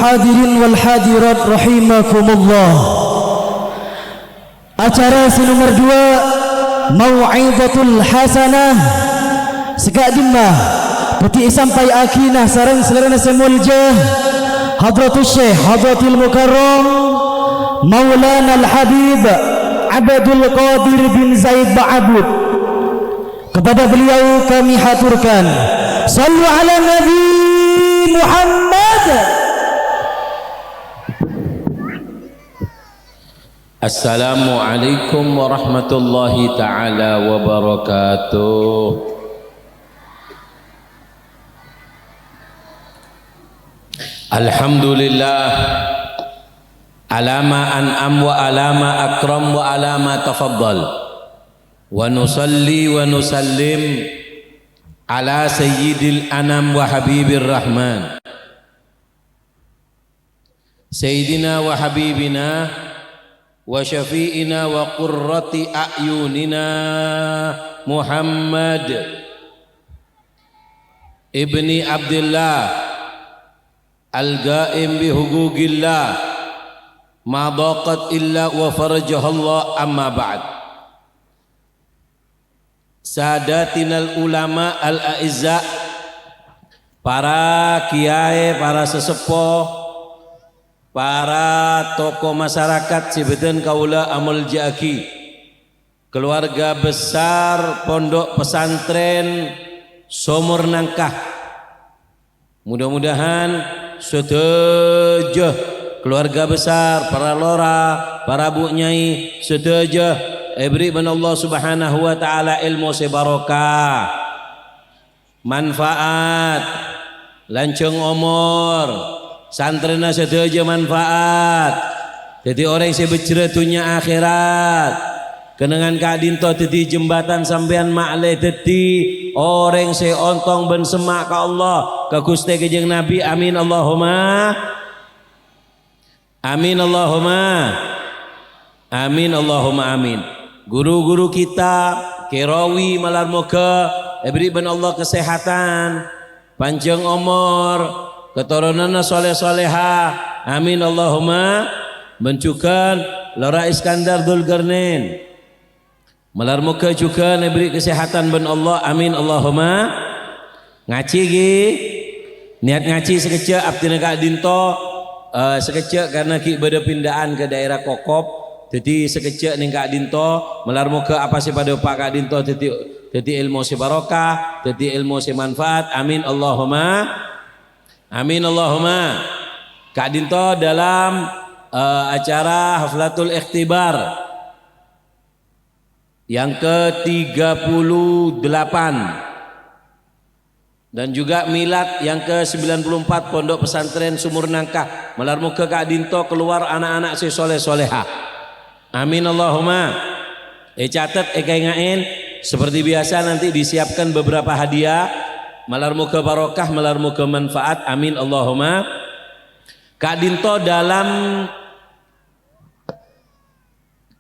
hadirin wal hadirat rahimakumullah. Acara nomor 2 Mau'izatul Hasanah Sekadimah peti sampai akhirnya sarang selerana semuljah Hadratul Syekh Hadratul Mukarram Maulana Al-Habib Abdul Qadir bin Zaid Ba'abud. Kepada beliau kami haturkan sallu ala Nabi Muhammad. Assalamualaikum warahmatullahi ta'ala wabarakatuh. Alhamdulillah alama an'am wa alama akram wa alama tafaddal wa nusalli wa nusallim ala sayyidil anam wa habibir rahman sayyidina wa habibina wa syafi'ina wa qurrati a'yunina Muhammad ibni Abdullah al-ga'im bi hugugillah ma daqat illa wa farajahallah amma ba'd. Sadatinal ulama al-a'izza, para kiai, para sesepuh, para tokoh masyarakat sebetan kaula amul jaki, keluarga besar pondok pesantren Sumur Nangkah, mudah-mudahan sedejah keluarga besar, para lora, para bu nyai sedejah berikan Allah subhanahu wa ta'ala ilmu sebarokah, manfaat, lanceng umur, santrena sedejah manfaat. Jadi orang yang sebecera dunia akhirat, kenangan kadinto tadi jembatan sampean makle tadi orang yang ontong ben semak ke Allah ke Gusti Kanjeng Nabi. Amin Allahumma amin Allahumma amin Allahumma amin. Guru-guru kita kirawi malar moga berikan Allah kesehatan, panjang umur, keturunanna soleh-soleha. Amin Allahumma. Mencukan Lora Iskandar Dzulkarnain malar moga juga beri kesehatan ben Allah. Amin Allahumma. Ngaji gi niat ngaji sekejap abdi Kak Dinto sekejap karena ki beda pindaan ke daerah Kokop, jadi sekejap nih Kak Dinto melar moga apa sih pada Pak Kak Dinto jadi ilmu si barokah, jadi ilmu si manfaat. Amin Allahumma amin Allahumma. Kak Dinto dalam acara Haflatul Ikhtibar yang ke-38 dan juga milad yang ke-94 pondok pesantren Sumur Nangkah. Melar muka Kak Dinto keluar anak-anak si soleh-soleha. Amin Allahumma. Catat ngain seperti biasa nanti disiapkan beberapa hadiah. Melar muka barokah, melar muka manfaat. Amin Allahumma. Kak Dinto dalam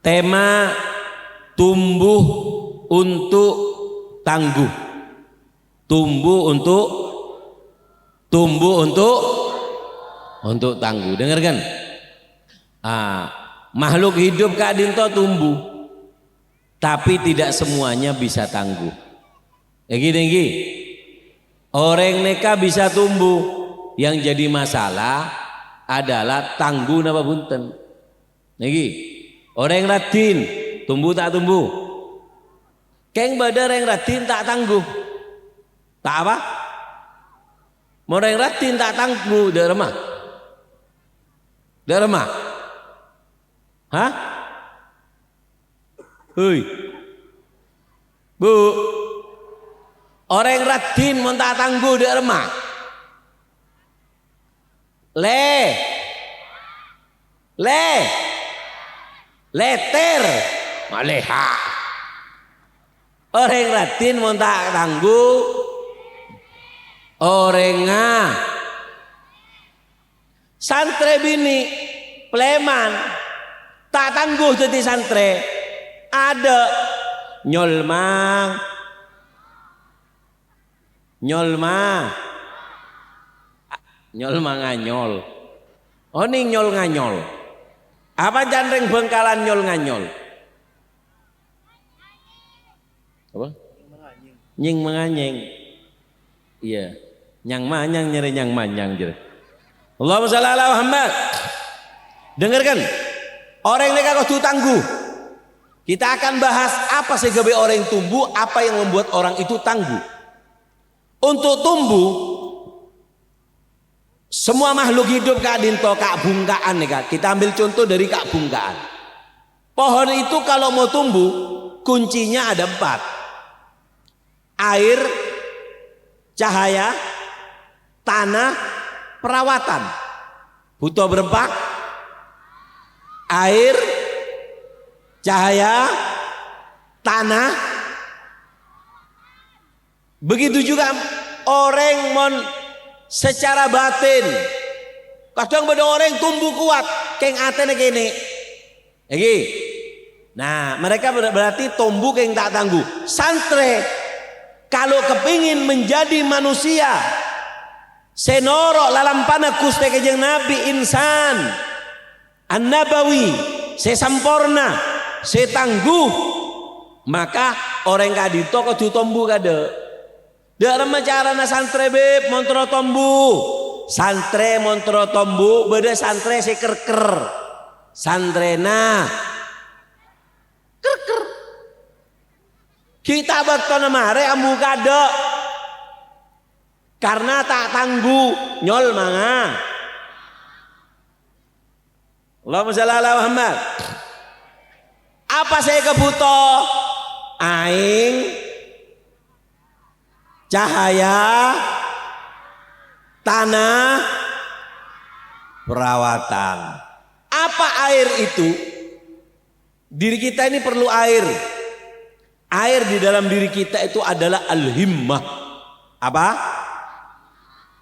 tema tumbuh untuk tangguh. Tumbuh untuk tangguh. Dengarkan. Makhluk hidup Kak Dinto tumbuh, tapi tidak semuanya bisa tangguh. Gini. Orang neka bisa tumbuh, yang jadi masalah adalah tangguh napa bunten. Niki. Orang radin tumbuh tak tumbuh. Keng badar yang radin tak tangguh. Tak apa? Orang radin tak tangguh dah remah. Dah remah. Hah? Hei. Bu. Orang radin mun tak tangguh dah remah. Leter maleha. Orang radin mun tak tangguh orenga santre bini pleman tak tangguh jadi santre. Ada nyolma nganyol Oni nyol nganyol. Apa jandreng Bengkalan nyol nganyol? Apa? Nying menganyeng. Iya. Nyang manyang nyeri nyang manyang jadi. Allahumma shalli ala Muhammad. Dengarkan. Orang ini kau tangguh. Kita akan bahas apa sih gawe orang tumbuh, apa yang membuat orang itu tangguh. Untuk tumbuh, semua makhluk hidup kak dinto kak bungkaan nih kak. Kita ambil contoh dari kak bungkaan. Pohon itu kalau mau tumbuh, kuncinya ada 4. Air, cahaya, tanah, perawatan. Butuh berapa? Air, cahaya, tanah. Begitu juga orang mon secara batin. Kadang ada orang tumbuh kuat, keng atene kene. Iki. Nah, mereka berarti tumbuh keng tak tangguh. Santre kalau kepingin menjadi manusia senorok lalampana Gusti Kanjeng Nabi insan an-nabawi sesampurna setangguh, maka orang kadito kudu tombu kade. Dak remacarana santre beb montro tombu. Santre montro tombu beda santre sekerker. Santrena kerker. Kita beton mare ambu kade. Karena tak tangguh nyol manga. Allahumma shalli ala Muhammad. Apa saya kebutuh? Aing, cahaya, tanah, perawatan. Apa air itu? Diri kita ini perlu air. Air di dalam diri kita itu adalah al-himmah. Apa?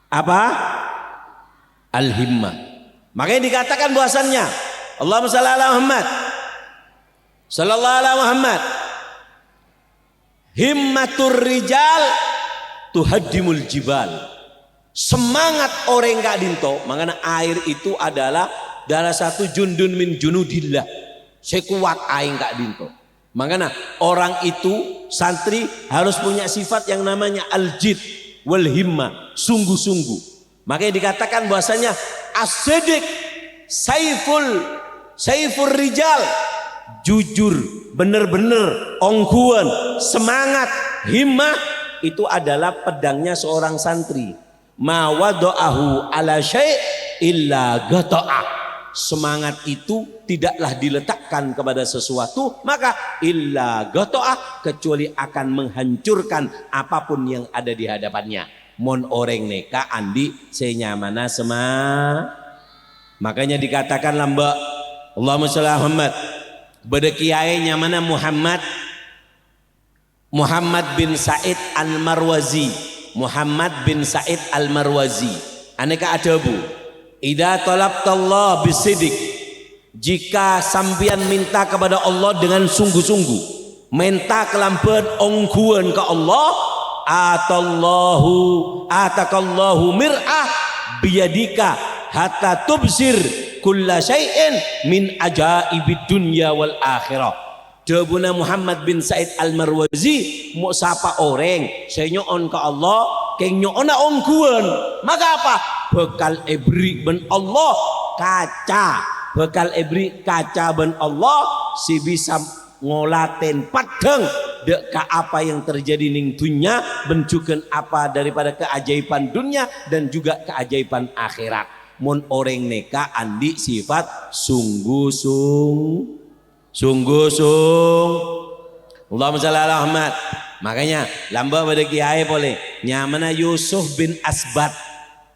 Apa? Al-himmah. Makanya dikatakan bahwasannya Allahumma shalli ala Muhammad. Sallallahu alaihi Muhammad. Himmatur rijal tuhaddimul jibal. Semangat orang gak dinto, makanya air itu adalah salah satu jundun min junudillah. Sekuat aing gak dinto. Makanya orang itu santri harus punya sifat yang namanya al-jid wal himma, sungguh-sungguh. Makanya dikatakan bahwasanya as-sidiq saifur rijal, jujur, bener-bener, ongguan, semangat, himmah itu adalah pedangnya seorang santri. Ma wada'ahu ala syai' illa gata'ah. Semangat itu tidaklah diletakkan kepada sesuatu, maka illa gata'ah, kecuali akan menghancurkan apapun yang ada di hadapannya. Mon oreng neka andi senyamana sema. Makanya dikatakan lamba Allahumma shalli ala Muhammad. Beda kiai nyamana Muhammad bin Said Al-Marwazi. Muhammad bin Said Al-Marwazi. Aneka adabu. Idza talabtallah bisidik. Jika sampean minta kepada Allah dengan sungguh-sungguh, minta kelampeun ongguan ke Allah, atakallahu mir'ah biyadika hatta tubsir kulla syai'in min ajaibid dunya wal akhirah. Debuna Muhammad bin Said Al-Marwazi mau sapa orang saya nyoon ke Allah keng nyoona ongguan, maka apa? Bekal ebri ben Allah kaca, bekal ebri kaca ben Allah si bisa ngolaten padang dek ka apa yang terjadi ning dunya, bencukan apa daripada keajaiban dunia dan juga keajaiban akhirat. Mun orang neka andi sifat sungguh-sung. Allahumma shalli ala Muhammad. Makanya lamba pada kiai boleh nyamana Yusuf bin Asbat.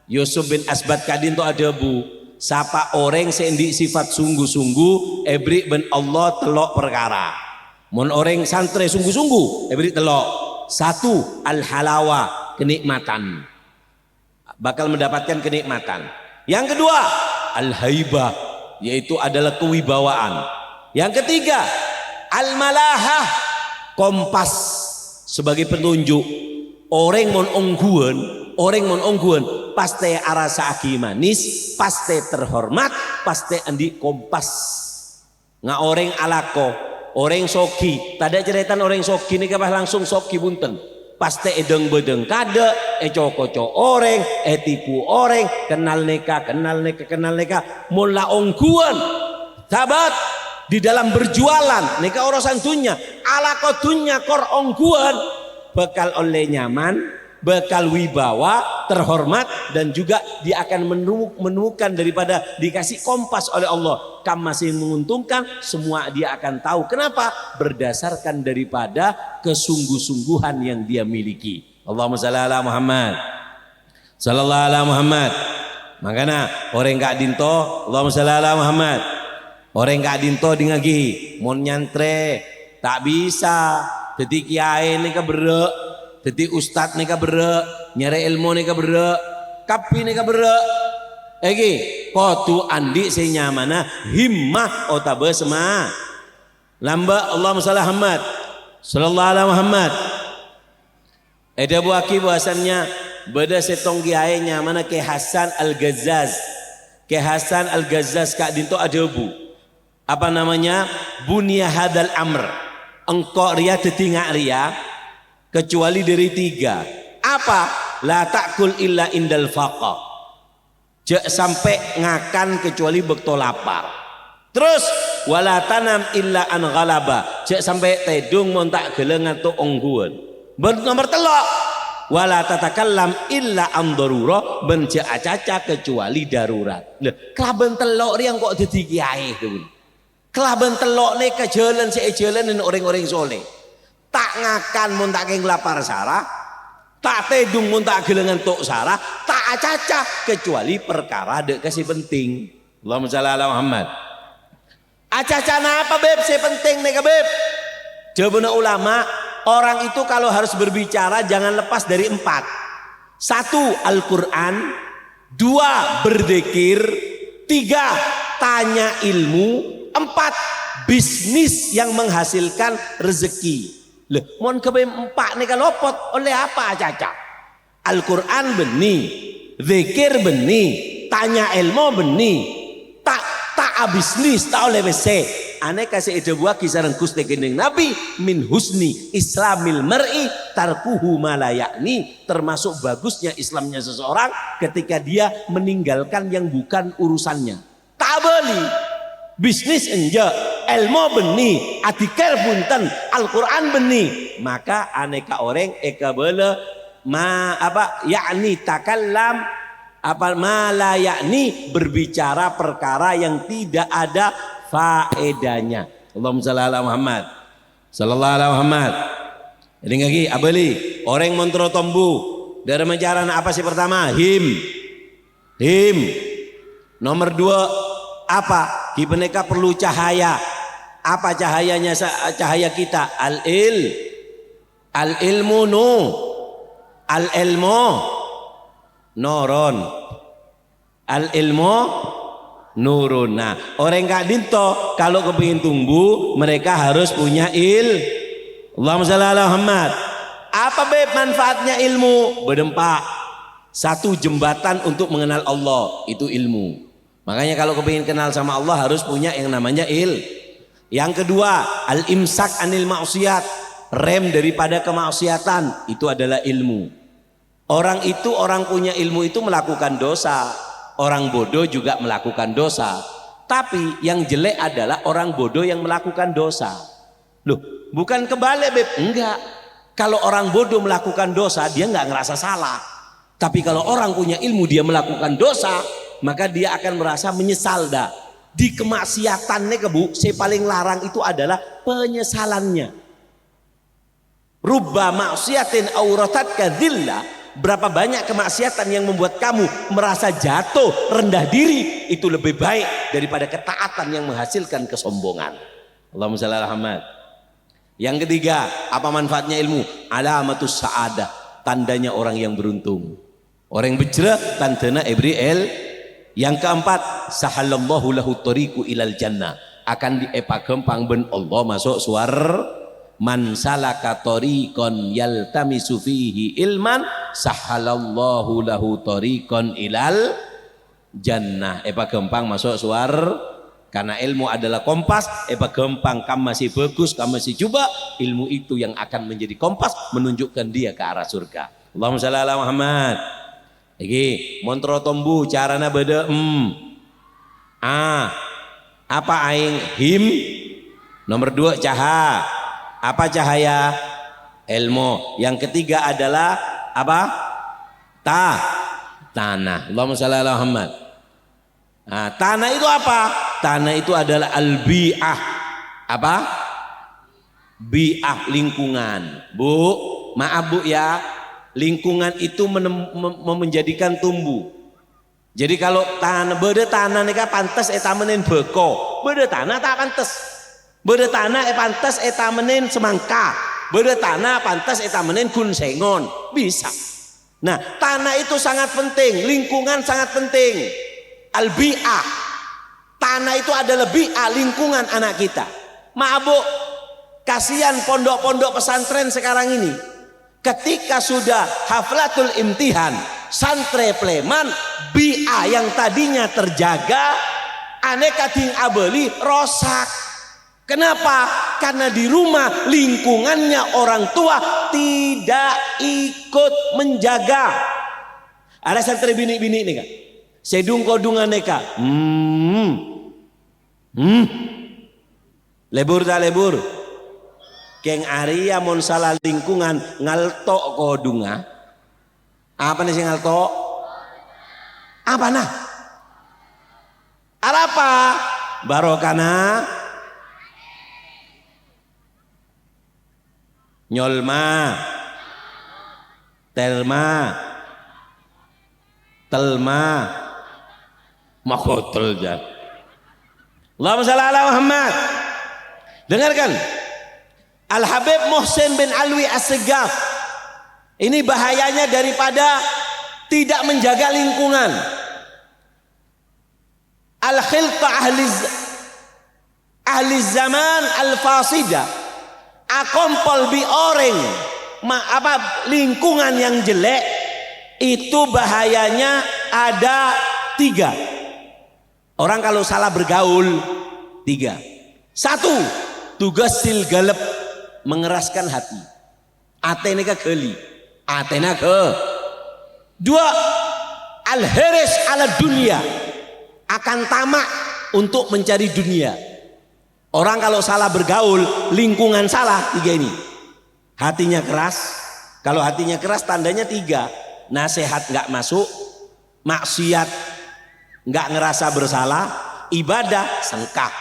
Yusuf bin Asbat kadin to ada bu. Sapa orang sendi sifat sungguh-sungguh, ebri ben Allah telok perkara. Mun orang santre sungguh-sungguh, ebri telok. Satu, al-halawa, kenikmatan. Bakal mendapatkan kenikmatan. Yang kedua, al-haibah, yaitu ongguan kewibawaan. Yang ketiga, al-malahah, kompas sebagai petunjuk. Orang mon ongguan pasti arasa aki manis, pasti terhormat, pasti andi kompas. Nga orang alako, orang soki, tada ceretan orang soki nih kabah langsung soki bunten. Pasti edeng bedeng kade, coko-coko orang, tipu orang, kenal neka, mula ongkuan, sahabat di dalam berjualan, neka urusan dunia, alako dunia kor ongkuan, bekal oleh nyaman, bekal wibawa, terhormat, dan juga dia akan menemukan daripada dikasih kompas oleh Allah. Kam masih menguntungkan, semua dia akan tahu. Kenapa? Berdasarkan daripada kesungguh-sungguhan yang dia miliki. Allahumma shalli ala Muhammad. Sallallahu ala Muhammad. Makanya orang kak dinto, Allahumma shalli ala Muhammad. Orang kak dinto dingagi, mon nyantre, tak bisa. Jadi kiai ni keberek, jadi ustad ni keberek, nyari ilmu ni keberek, kapi ni keberek. Egi, kotu andi senyamana himmah otabe sema. Lamba Allahumma shalli Muhammad. Sallallahu alaihi Muhammad. Ada buaki bahasanya beda setong kiai nyamana ke Hasan Al-Gazzaz. Ke Hasan Al-Gazzaz kak dinto ada bu. Apa namanya? Bunya hadal amr. Engkau ria tetingak ria kecuali dari tiga. Apa? La ta'kul illa indal faqa. Jek sampai ngakan kecuali bekto lapar. Terus wala tanam illa an ghalaba. Jek sampai tedung montak geleng atau ongguan. Nomor telok wala tatakallam illa an darurah, ben jek acaca kecuali darurat. Lho, kelaben telok riang kok dadi kiai to. Kelaben telok ne kejalan sejalan orang-orang soleh. Tak ngakan montak keng lapar sarah, tak tedung montak gelengan tok sarah, tak acaca kecuali perkara dek kasih penting. Allahumma shalli ala Muhammad. Acaca apa beb? Si penting nih beb. Jawaban ulama, orang itu kalau harus berbicara jangan lepas dari 4. 1. Al-Quran. 2. Berzikir. 3. Tanya ilmu. 4. Bisnis yang menghasilkan rezeki. Loh, mon kebe 4 nih kalopot oleh apa acaca? Al-Quran benih, zikir benih, tanya ilmu benih, tak bisnis tak oleh bese. Aneh kasih ide buah kisaran kuste gendeng Nabi min husni islamil mar'i tarkuhu malayakni, termasuk bagusnya Islamnya seseorang ketika dia meninggalkan yang bukan urusannya. Tak beli bisnis enja, ilmu benih, atikir punten, Al-Quran benih, maka aneka orang eka bela yakni takallam la yakni berbicara perkara yang tidak ada faedahnya. Allahumma shalli ala Muhammad. Sallallahu alaihi Muhammad. Jadi lagi abeli orang montro tombu dari menjaran apa sih pertama? Him. Nomor 2 apa? Mereka perlu cahaya. Apa cahayanya? Cahaya kita al-ilmu noron. Al-ilmu nurun. Nah, orang kak dinto kalau kepingin tumbuh mereka harus punya Allahumma shalli ala Muhammad. Apa beb manfaatnya ilmu? Berdempak. 1. Jembatan untuk mengenal Allah, itu ilmu. Makanya kalau kepingin kenal sama Allah harus punya yang namanya Yang kedua, al-imsak anil maksiat, rem daripada kemaksiatan, itu adalah ilmu. Orang punya ilmu itu melakukan dosa, orang bodoh juga melakukan dosa. Tapi yang jelek adalah orang bodoh yang melakukan dosa. Loh, bukan kebalik beb, enggak. Kalau orang bodoh melakukan dosa dia nggak ngerasa salah. Tapi kalau orang punya ilmu dia melakukan dosa, maka dia akan merasa menyesal dah. Di kemaksiatannya kebu, saya paling larang itu adalah penyesalannya. Rubba maksiatin auratat kadzillah. Berapa banyak kemaksiatan yang membuat kamu merasa jatuh, rendah diri, itu lebih baik daripada ketaatan yang menghasilkan kesombongan. Allahumma shalli ala Muhammad. Yang ketiga, apa manfaatnya ilmu? Alamatus sa'adah, tandanya orang yang beruntung. Orang yang bejrah tandana Ibril. Yang keempat, sahalallahu lahu tariqu ilal jannah, akan diepagempang ben Allah masuk suar. Man salaka tariqan yaltamisu fihi ilman sahalallahu lahu tariqan ilal jannah. Epa gampang masuk suar. Karena ilmu adalah kompas, epa gampang kamu masih bagus, kamu masih coba, ilmu itu yang akan menjadi kompas menunjukkan dia ke arah surga. Allahumma shalli ala Muhammad. Iki montro tombu carana beda apa aing him. Nomor 2 caha. Apa cahaya? Ilmu. Yang ketiga adalah apa? Tanah. Allahumma shalli ala Muhammad. Nah, tanah itu apa? Tanah itu adalah al-bi'ah. Apa? Bi'ah, lingkungan. Bu, maaf Bu ya. Lingkungan itu menjadikan tumbuh. Jadi kalau tanah beda tanah nika pantes eta menen beko. Beda tanah tak pantes. Beda tanah pantes eta menen semangka. Beda tanah pantes eta menen gunsengon. Bisa. Nah, tanah itu sangat penting, lingkungan sangat penting. Al-bi'ah. Tanah itu adalah bi'ah, lingkungan anak kita. Maaf Bu, kasihan pondok-pondok pesantren sekarang ini. Ketika sudah haflatul imtihan, santre pleman, bi'ah yang tadinya terjaga, aneka ting abeli rosak. Kenapa? Karena di rumah lingkungannya orang tua tidak ikut menjaga. Ada santri bini-bini nih Kak. Sedung kodungan neka. Lebur tak lebur. Keng Arya mon salah lingkungan ngaltok kodunga. Apa nih sih ngaltok? Apa nah? Apa? Barokana nyolma telma makotel jan. Allahumma shalli ala Muhammad. Dengarkan. Al-Habib Muhsin bin Alwi As-Segaf. Ini bahayanya daripada tidak menjaga lingkungan. Al-khilta ahli zaman al-fasida. Akompol bi orang lingkungan yang jelek itu bahayanya ada 3. Orang kalau salah bergaul 3. 1, tugas sil galep, mengeraskan hati. Atene ke geli, atena ke. 2, al-hiris ala dunia, akan tamak untuk mencari dunia. Orang kalau salah bergaul, lingkungan salah 3 ini. Hatinya keras. Kalau hatinya keras tandanya 3. Nasihat nggak masuk, maksiat nggak ngerasa bersalah, ibadah sengkak.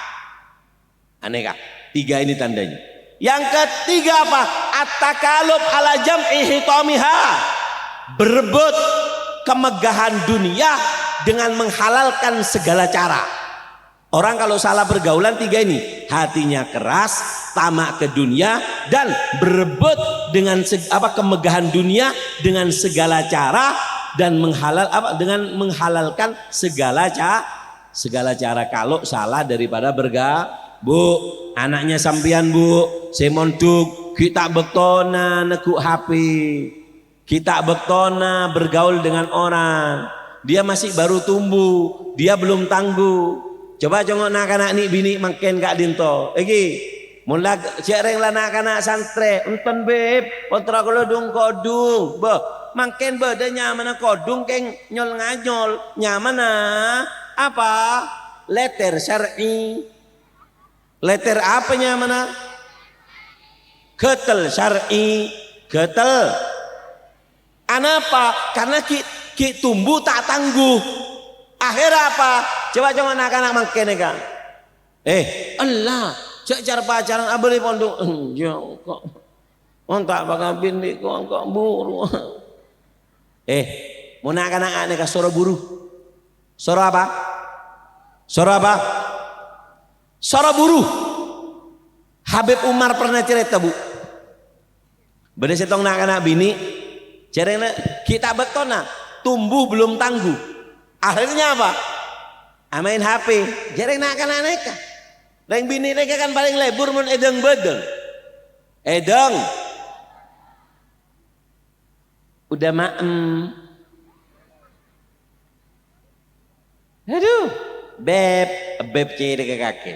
Aneh Kak? 3 ini tandanya. Yang ketiga apa? At-takalub ala jam'i hitamiha, berebut kemegahan dunia dengan menghalalkan segala cara. Orang kalau salah pergaulan 3 ini, hatinya keras, tamak ke dunia, dan berebut dengan kemegahan dunia dengan segala cara, dan dengan menghalalkan segala cara. Kalau salah daripada Bu, anaknya sampian Bu, semonduk kita bektona neguk HP, kita bektona bergaul dengan orang, dia masih baru tumbuh, dia belum tangguh. Coba jongok anak ni bini makin Kak Dinto. Iki mula cereng lah anak santre, enten beb, kontra kodung kodung, makin beda nyaman kodung keng nyol nganyol, nyaman apa? Letter syar'i. Letter apa nyaman? Getel syar'i, getel. Anapa? Karena ki tumbuh tak tangguh. Akhir apa? Coba anak-anak makin kan. Allah, cara pacaran abeli pondok. Kok ontak bakal bini kok buru. Mau anak-anak nek suara buruh. Suara apa? Suara buruh. Habib Umar pernah cerita Bu. Beda setong anak-anak bini, cerita kita betona tumbuh belum tangguh. Akhirnya apa? Main HP. Jadi nak anak-anak. Reng bini mereka kan paling lebur mun edeng bedeng. Edeng. Udah maem. Aduh, beb ciri ke kaki.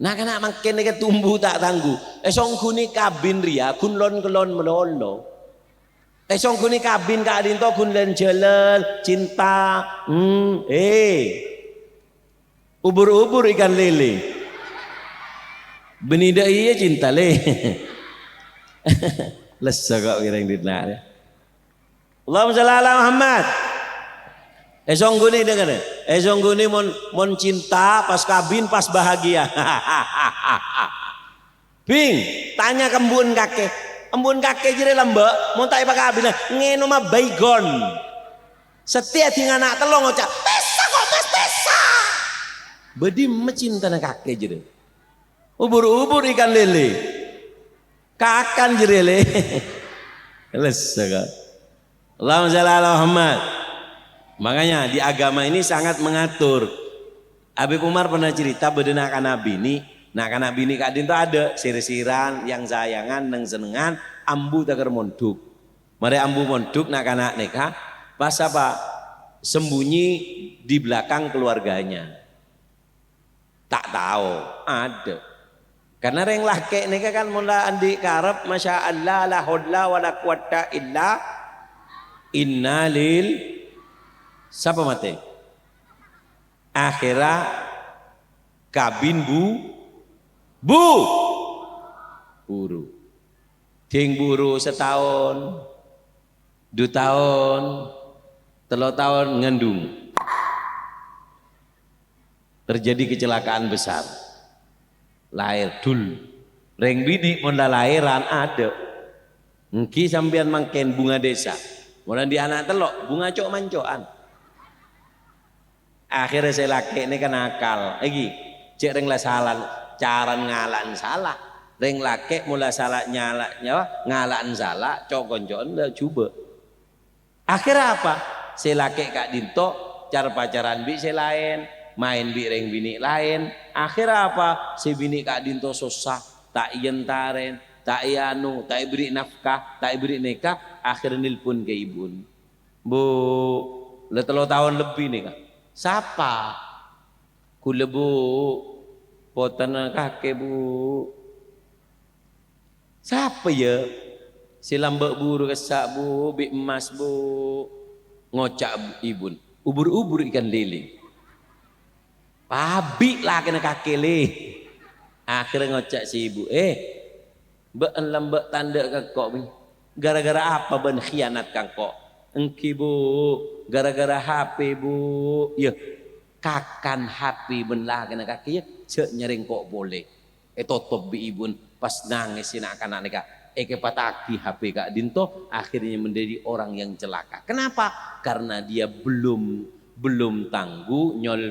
Nah kena makin ke tumbuh tak tangguh. Esong kuni kabin ria, kun lon kelon melolo. Esong kuni kabin kak adin to kun len jelel, cinta. Ubur-ubur ikan lele. Benida iya cinta le. Lesa kok kira yang ditanya. Allahumma shalli ala Muhammad. Esong guni dengar. Esong guni mon cinta pas kabin pas bahagia. Bing, tanya ke embun kakek. Embun kakek jadi lembek, mau tak apa kabin ngeno mah baygon. Setiap tinggal anak telong ngocak, pesa kok mas pesa. Bedi mencinta kakek jadi. Ubur-ubur ikan lele. Kakan jadi lele. Lesa kok. Allahumma shalli ala Muhammad. Makanya di agama ini sangat mengatur. Habib Umar pernah cerita bedena kana bini. Nah kana bini kadin itu ada sir-siran yang sayangan neng senengan ambu takar monduk. Mari ambu monduk nak kana nikah pas apa? Sembunyi di belakang keluarganya. Tak tahu ada. Karena reng laki nikah kan mula andi karep masya Allah la haula wala quwata illa innalil siapa mati? Akhirnya kabin buru. Ting buru setahun, 2 tahun, 3 tahun ngandung. Terjadi kecelakaan besar. Lahir dul. Reng bini mula lahiran ada. Engki sampean mangken bunga desa. Mula di anak telok bunga cok mancoan. Akhirnya saya laki ini kan akal lagi cek reng lah salah cara ngalan salah reng laki mula salah ngalan salah cokon-cokon udah coba akhirnya apa saya laki kak dinto cara pacaran bi saya lain main bi reng bini lain akhirnya apa si bini kak dinto susah tak yentaren tak ianu tak beri nafkah tak beri nikah akhirnya nilpun ke ibu bu udah 3 tahun lebih nih kak siapa? Kula bu, potana kakek bu. Siapa ya? Si lambak buru kesak bu, bik emas bu, ngocak ibun, ubur-ubur ikan lele. Pabik lah kena kakek le. Akhirnya ngocak si ibu, mbak lambak tanda kakok ni. Gara-gara apa ben khianat kakok? Engki bu, gara-gara HP bu, ya kakan HP benlah kena kaki ya, cek nyering kok boleh. Top bi ibun pas nangis nak anak nikah, pataki HP kak dinto, akhirnya menjadi orang yang celaka. Kenapa? Karena dia belum tangguh nyol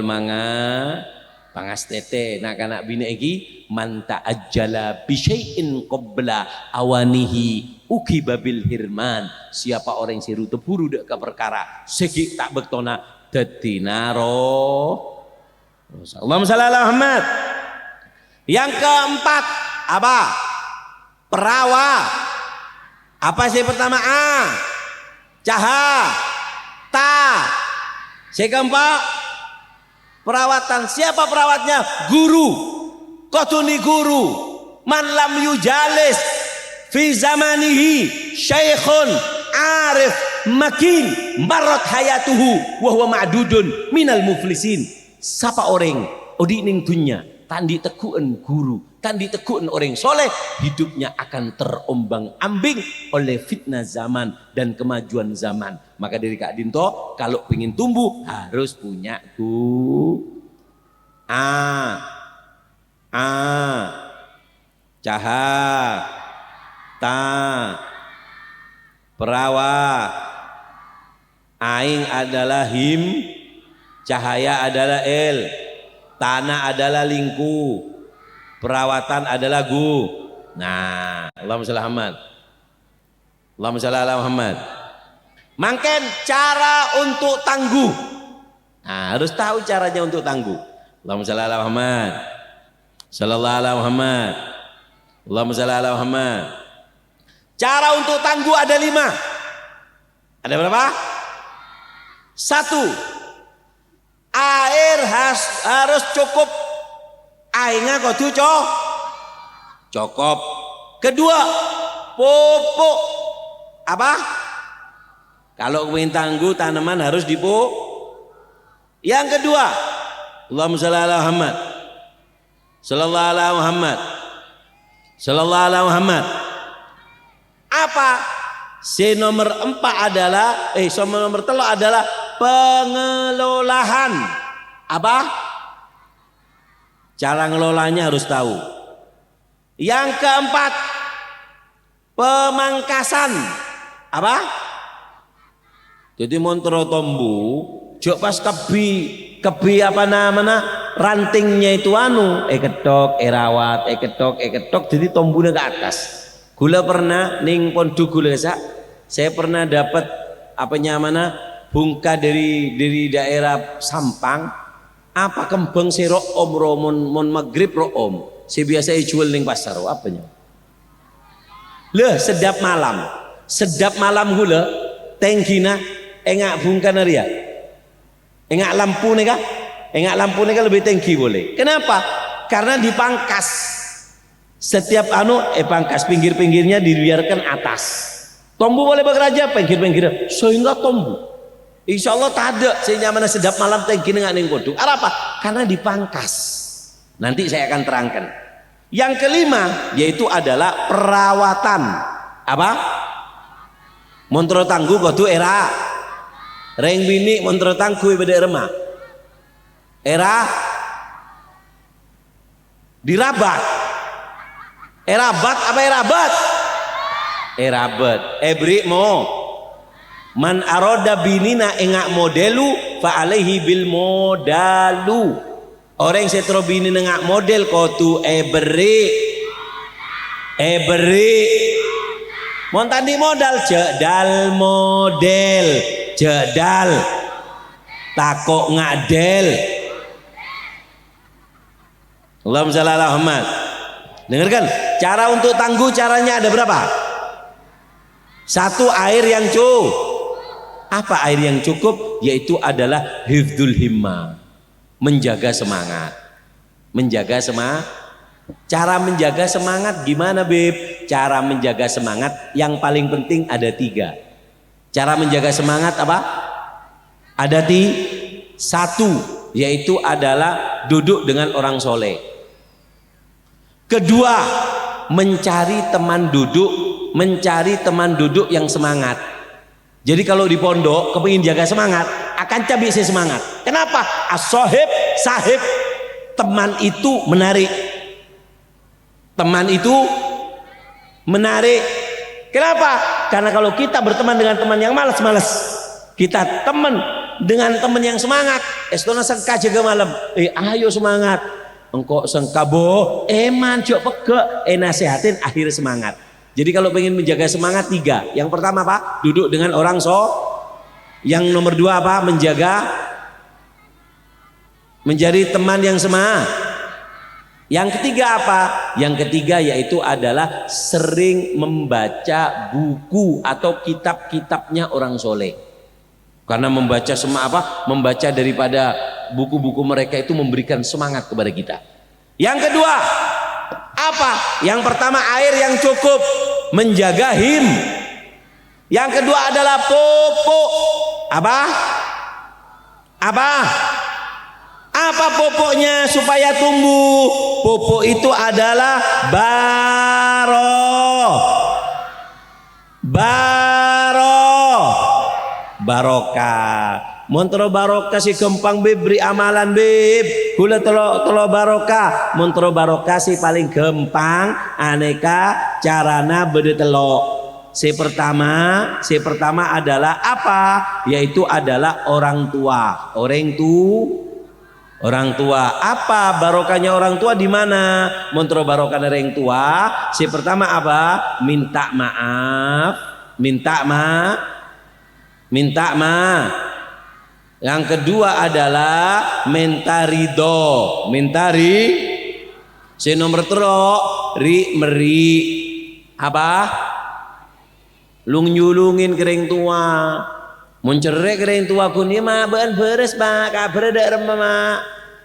manga, pangas tete nak anak bini lagi manta ajala bisyai'in qabla awanihi ukiba bil hirman siapa orang yang siru teburu dek ke perkara segi tak bektona detinaro Allahumma shalli ala Muhammad. Yang keempat apa? Perawa. Apa sih pertama? A caha ta si keempat perawatan. Siapa perawatnya? Guru. Kotuni guru man lam yujalis fi zamanihi syaikhun arif makin marat hayatuhu wa huwa ma'dudun minal muflisin. Siapa orang odi ning dunya tandi tekuen guru, tandi tekuen orang soleh, hidupnya akan terombang-ambing oleh fitnah zaman dan kemajuan zaman. Maka dari Kak Dinto kalau pengen tumbuh harus punya caha ta perawa aing adalah him cahaya adalah el tanah adalah lingku perawatan adalah gu. Nah Allahumma shalli ala Muhammad. Allahumma shalli ala Muhammad. Mangken cara untuk tangguh. Nah, harus tahu caranya untuk tangguh. Allahumma shalli ala Muhammad. Sallallahu ala Muhammad. Allahumma shalli ala Muhammad. Cara untuk tangguh ada 5. Ada berapa? 1. Air harus cukup. Airnya kudu cukup. Kedua, pupuk. Apa? Kalau ingin tangguh tanaman harus dipupuk. Yang kedua, Allahumma shalli ala Muhammad. Sallallahu ala Muhammad. Sallallahu ala Muhammad. Apa? Nomor 4 adalah nomor 3 adalah pengelolaan. Apa? Cara ngelolanya harus tahu. Yang keempat, pemangkasan. Apa? Jadi montro tombu, jok pas kebi apa namanya rantingnya itu ketok, rawat, ketok, jadi tombunya ke atas. Gula pernah ning pondok gula saya pernah dapat bungka dari daerah Sampang, apa kembang si room mon maghrib room, si biasa jual ning pasar apanya. Sedap malam gula, tenggina, engak bungka naria, engak lampu nih lebih tinggi boleh. Kenapa? Karena dipangkas. Setiap pangkas pinggir-pinggirnya dibiarkan atas. Tombu boleh bekerja pinggir-pinggirnya sehingga tombu. Insya Allah tak ada sehingga mana sedap malam tinggi nggak ning kodok. Apa? Karena dipangkas. Nanti saya akan terangkan. Yang kelima yaitu adalah perawatan. Apa? Montro tangguh kodok era. Reng bini montro tangguh beda remah. Era dirabat. Erabat apa erabat? Erabat. Ebri mo. Man aroda binina engak modelu fa alaihi bil modalu. Orang setro bini engak model kotu ebri. Mon tadi modal jedal model. Jedal. Takok ngadel. Allahumma shalli ala Muhammad. Dengarkan, cara untuk tangguh caranya ada berapa? 1, air yang cukup. Apa air yang cukup? Yaitu adalah hifdzul himma, menjaga semangat. Cara menjaga semangat gimana Beb? Cara menjaga semangat yang paling penting ada 3. Cara menjaga semangat apa? Ada 1, yaitu adalah duduk dengan orang soleh. Kedua, mencari teman duduk yang semangat. Jadi kalau di pondok kepingin jaga semangat, akan cabai semangat. Kenapa? As-sohib, sahib, teman itu menarik. Kenapa? Karena kalau kita berteman dengan teman yang malas, kita teman dengan teman yang semangat. Estona sengka jaga malam. Ayo semangat. Engkau sengkabo eman jok pegek nasehatin akhir semangat. Jadi kalau pengen menjaga semangat 3. Yang pertama apa? Duduk dengan orang Yang nomor 2 apa? Menjadi teman yang semangat. Yang ketiga apa? Yang ketiga yaitu adalah sering membaca buku atau kitab-kitabnya orang soleh. Karena membaca daripada buku-buku mereka itu memberikan semangat kepada kita. Yang kedua apa? Yang pertama air yang cukup, menjaga Yang kedua adalah pupuk. Apa pupuknya supaya tumbuh? Pupuk itu adalah barokah. Montro barokah si gampang beri amalan gula telo barokah. Montro barokah si paling gampang aneka carana bede telo. Si pertama adalah apa? Yaitu adalah orang tua. Orang tua. Apa barokahnya orang tua di mana? Montro barokah orang tua. Si pertama apa? Minta maaf. Yang kedua adalah minta ridho. Si nomor 3 meri apa? lung nyulungin kering tua mencerek kering tua kunia mah ben beres mak kabar ada mak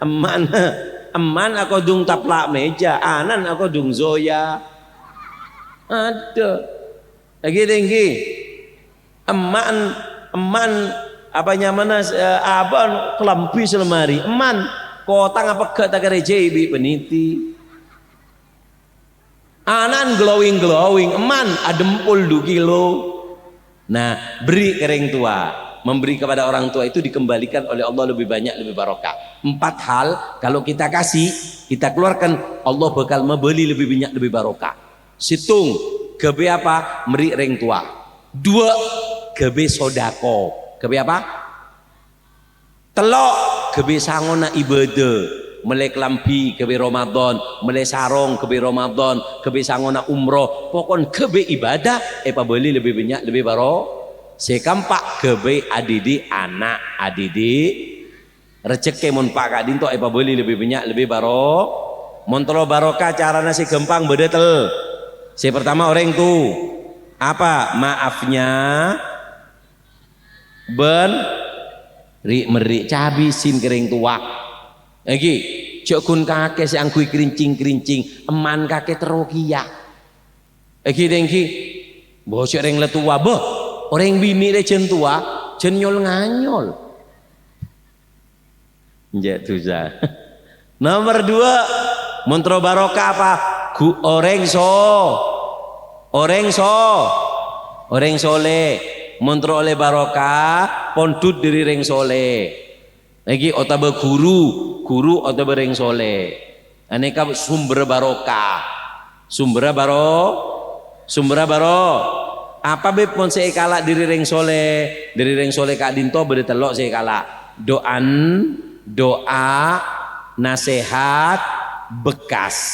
eman eman aku dung taplak meja anan aku dung zoya ada lagi tinggi eman eman apa nyamana abang kelampi selemari eman kotang apa ke tak gereja ibi peniti anan glowing eman adempul 2 kilo. Nah beri kering tua, memberi kepada orang tua itu dikembalikan oleh Allah lebih banyak lebih barokah. 4 hal kalau kita kasih kita keluarkan Allah bakal membeli lebih banyak lebih barokah. Situng gebe apa meri ring tua. 2 gebe sodako gebe apa telok gebe sangona ibadah mulai kelampi kebe Ramadan, mulai sarong kebe Ramadan, kebe sangona umroh, pokon kebe ibadah, beli lebih banyak lebih baro. Sekampak kebe adidi anak adidi, rezeki mun pak kadinto beli lebih banyak lebih baro. Montro barokah caranya si gempang bedetel. Si pertama orang tuh apa maafnya ben meri cabi sim kering tua. Lagi jokun kakek si angkui kerincing eman kakek terokia lagi dengki bosok orang letua boh orang bini le jen tua jen nyol nganyol jatuh za. Nomor 2 montro barokah apa orang soleh montro oleh barokah pondut dari ring soleh lagi otabe guru otabe ring soleh aneka sumber barokah sumber baro apa beb pon saya kala diri ring soleh kak dinto beri telok saya kala doa nasihat bekas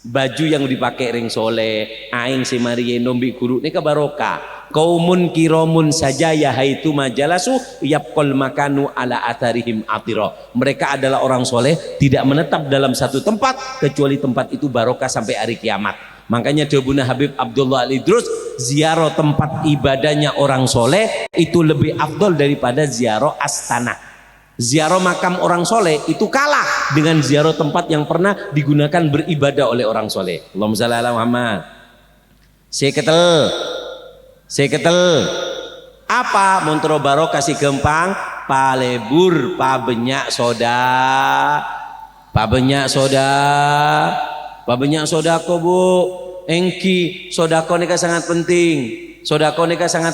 baju yang dipakai ring soleh aing si Marie nombi guru ini barokah kaumun kiromun saja ya haitu majalasu yapkol makanu ala atharihim atiro. Mereka adalah orang soleh tidak menetap dalam satu tempat kecuali tempat itu barokah sampai hari kiamat. Makanya Debuna Habib Abdullah Al-Idrus ziarah tempat ibadahnya orang soleh itu lebih afdol daripada ziarah astana. Ziarah makam orang soleh itu kalah dengan ziarah tempat yang pernah digunakan beribadah oleh orang soleh. Allahumma shalli ala Muhammad. Seketel apa montro baro kasih gempang palebur pabenyak soda bu engki sodako nika sangat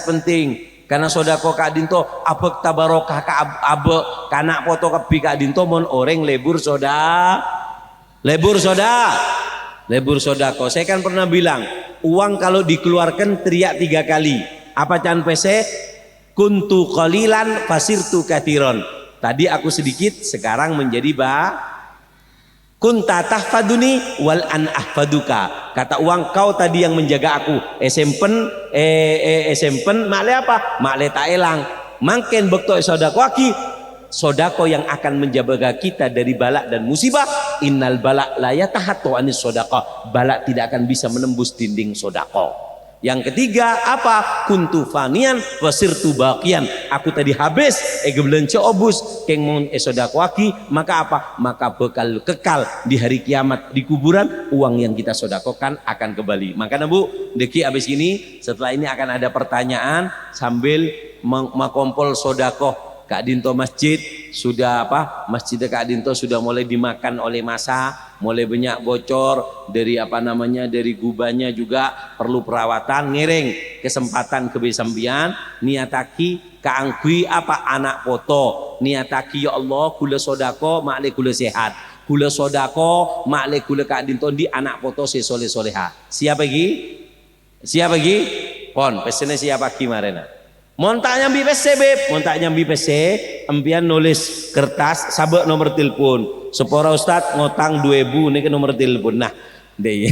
penting karena sodako kak dinto abek tabarokah ka abek kanak foto kebi kak dinto mon orang lebur sodako. Saya kan pernah bilang uang kalau dikeluarkan teriak 3 kali apa can pese kuntu qalilan fasirtu katiron. Tadi aku sedikit sekarang menjadi kunta tahfaduni wal an ahfaduka. Kata uang kau tadi yang menjaga aku esempen makle apa makle tak elang mangken bekto sodako aki sodako yang akan menjaga kita dari balak dan musibah. Innal balak la yatahattu anis sodako, balak tidak akan bisa menembus dinding sodako. Yang ketiga apa kuntu fanian wasirtu baqian, aku tadi habis belenco obus keng mon sodako aki maka apa maka bekal kekal di hari kiamat di kuburan uang yang kita sodakokan akan kembali. Makanya bu deki abis ini setelah ini akan ada pertanyaan sambil makompol sodakoh. Kak Dinto masjid sudah apa masjid Kak Dinto sudah mulai dimakan oleh massa, mulai banyak bocor dari dari gubahnya juga perlu perawatan. Ngereng kesempatan kebesambian niataki kaangkui apa anak foto niataki ya Allah kula sodako makle kula sehat kula sodako makle kula Kak Dinto di anak foto soleh soleha. Siapa lagi pon pesennya siapa gimana montak nyambi PC beb montak nyambi PC empian nulis kertas sabek nomor telepon sepora ustad ngotang 2000 ini ke nomor telepon nah deh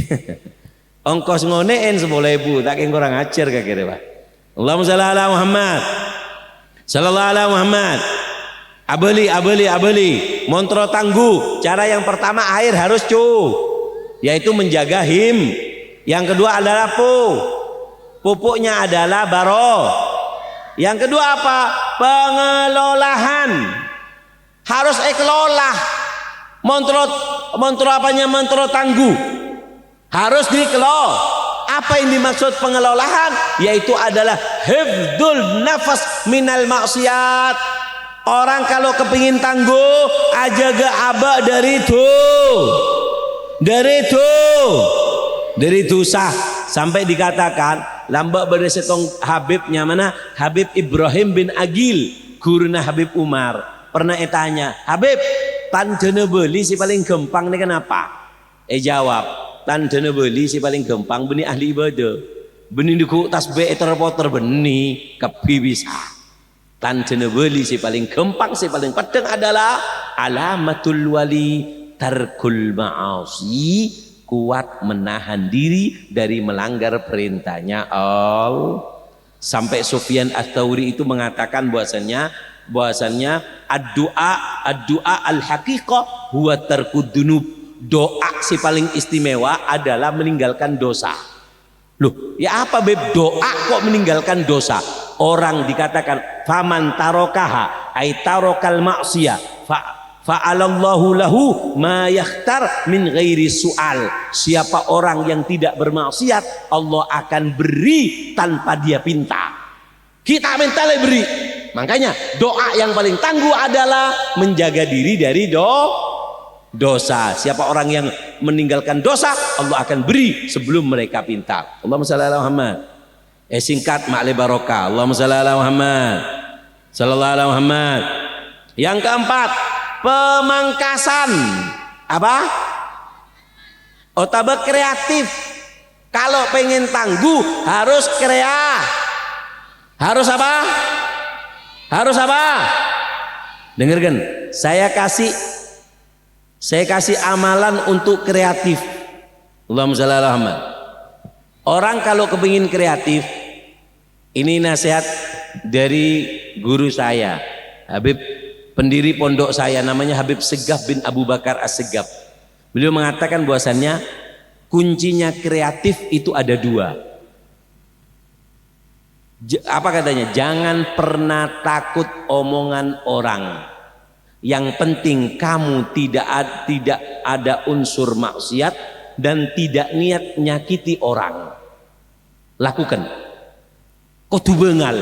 ongkos ngonein 10.000 tak yang kurang ajar kakek pak. Allahumma shalli ala Muhammad sallallahu ala Muhammad. Abeli montro tangguh. Cara yang pertama air harus yaitu menjaga him. Yang kedua adalah pupuknya adalah baro. Yang kedua apa? Pengelolaan. Harus kelola. Montro apanya? Montro tangguh. Harus dikelola. Apa yang dimaksud pengelolaan? Yaitu adalah hifdzul nafas minal maksiat. Orang kalau kepingin tangguh aja gak aba dari dosa sampai dikatakan lambak berdesetong Habibnya mana? Habib Ibrahim bin Agil, guruna Habib Umar. Pernah tanya, Habib, tandana beli si paling gampang nih kenapa? Jawab, tandana beli si paling gampang benih ahli ibadah. Benih diku tasbih terpoter benih kepi bisa. Tandana beli si paling gampang, si paling pedang adalah alamatul wali tarkul ma'asi, kuat menahan diri dari melanggar perintahnya Allah. Sampai Sufyan Ats-Tsauri itu mengatakan bahwasannya ad-du'a al-haqiqah huwa tarkud dunub. Doa si paling istimewa adalah meninggalkan dosa. Loh, ya apa beb doa kok meninggalkan dosa? Orang dikatakan faman tarokaha ay tarokal maksiyah fa'alallahu lahu ma yakhtar min ghairi su'al. Siapa orang yang tidak bermaksiat, Allah akan beri tanpa dia pinta. Kita minta beri. Makanya doa yang paling tangguh adalah menjaga diri dari dosa. Siapa orang yang meninggalkan dosa, Allah akan beri sebelum mereka pinta. Allahumma shalli ala Muhammad. Singkat ma'li barokah. Allahumma shalli ala Muhammad. Sallallahu alaihi Muhammad. Yang keempat, pemangkasan. Apa? Otabek kreatif. Kalau pengen tangguh harus harus apa? Harus apa? Dengarkan, saya kasih amalan untuk kreatif. Allahumma shalli ala Muhammad. Orang kalau kepingin kreatif, ini nasihat dari guru saya, Habib, pendiri pondok saya, namanya Habib Segaf bin Abu Bakar As-Segaf. Beliau mengatakan bahwasannya kuncinya kreatif itu ada dua. Apa katanya? Jangan pernah takut omongan orang. Yang penting kamu tidak ada unsur maksiat dan tidak niat nyakiti orang. Lakukan. Kudu bengal.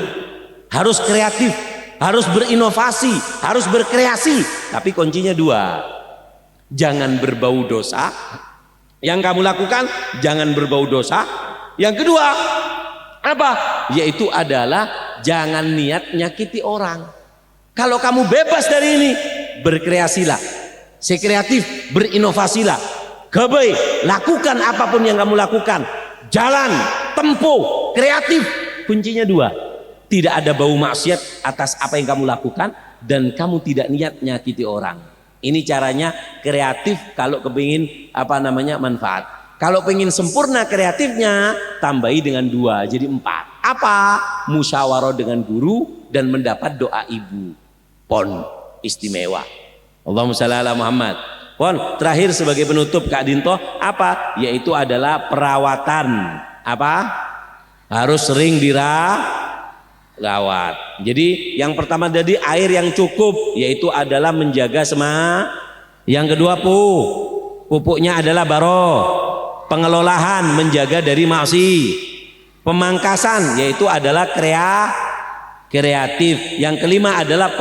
Harus kreatif, harus berinovasi, harus berkreasi. Tapi kuncinya dua. Jangan berbau dosa. Yang kamu lakukan jangan berbau dosa. Yang kedua apa? Yaitu adalah jangan niat nyakiti orang. Kalau kamu bebas dari ini, berkreasilah. Sekreatif, berinovasilah. Gabai, lakukan apapun yang kamu lakukan. Jalan, tempuh, kreatif. Kuncinya dua. Tidak ada bau maksiat atas apa yang kamu lakukan dan kamu tidak niat nyakiti orang. Ini caranya kreatif kalau kepingin manfaat. Kalau pengen sempurna kreatifnya, tambahi dengan dua, jadi 4. Apa? Musyawarah dengan guru dan mendapat doa ibu. Pon istimewa. Allahumma shalli ala Muhammad. Pon terakhir sebagai penutup Kak Dinto, apa? Yaitu adalah perawatan. Apa? Harus sering dirawat. Jadi yang pertama tadi air yang cukup, yaitu adalah menjaga Yang kedua pupuknya adalah baro. Pengelolaan, menjaga dari pemangkasan, yaitu adalah kreatif. Yang kelima adalah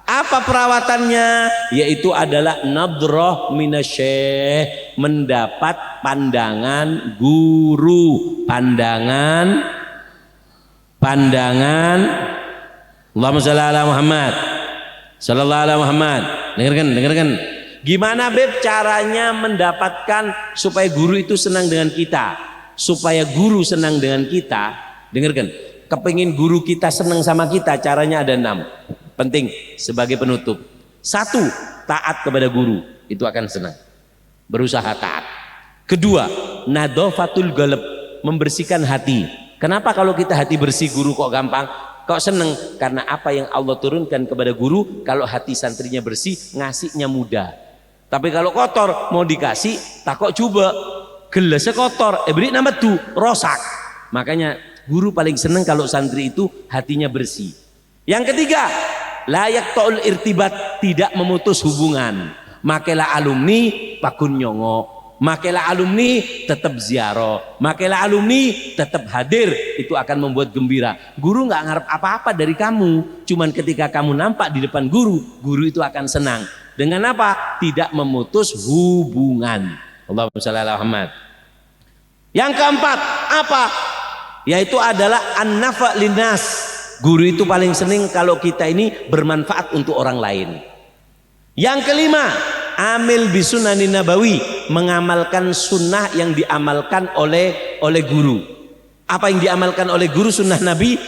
apa perawatannya? Yaitu adalah nadroh minasyekh, mendapat pandangan guru, pandangan Allahumma shalli ala Muhammad sallallahu alaihi Muhammad. Dengarkan. Gimana beb caranya mendapatkan supaya guru itu senang dengan kita? Supaya guru senang dengan kita, dengarkan. Kepingin guru kita senang sama kita, caranya ada 6. Penting sebagai penutup. 1, taat kepada guru, itu akan senang. Berusaha taat. Kedua, nadhafatul qalb, membersihkan hati. Kenapa kalau kita hati bersih guru kok gampang? Kok seneng? Karena apa yang Allah turunkan kepada guru, kalau hati santrinya bersih, ngasihnya mudah. Tapi kalau kotor mau dikasih takok coba gelasnya kotor, beri nama tuh rosak. Makanya guru paling seneng kalau santri itu hatinya bersih. Yang ketiga, layak ta'ul irtibat, tidak memutus hubungan. Makelah alumni pakun nyongo, makelah alumni tetap ziarah, makelah alumni tetap hadir, itu akan membuat gembira. Guru nggak ngarep apa-apa dari kamu, cuman ketika kamu nampak di depan guru, guru itu akan senang. Dengan apa? Tidak memutus hubungan. Allahumma shalli ala Muhammad. Yang keempat apa? Yaitu adalah an-nafa' linnas. Guru itu paling senang kalau kita ini bermanfaat untuk orang lain. Yang kelima, amil bisunanin nabawi, mengamalkan sunnah yang diamalkan oleh guru. Apa yang diamalkan oleh guru, sunnah Nabi,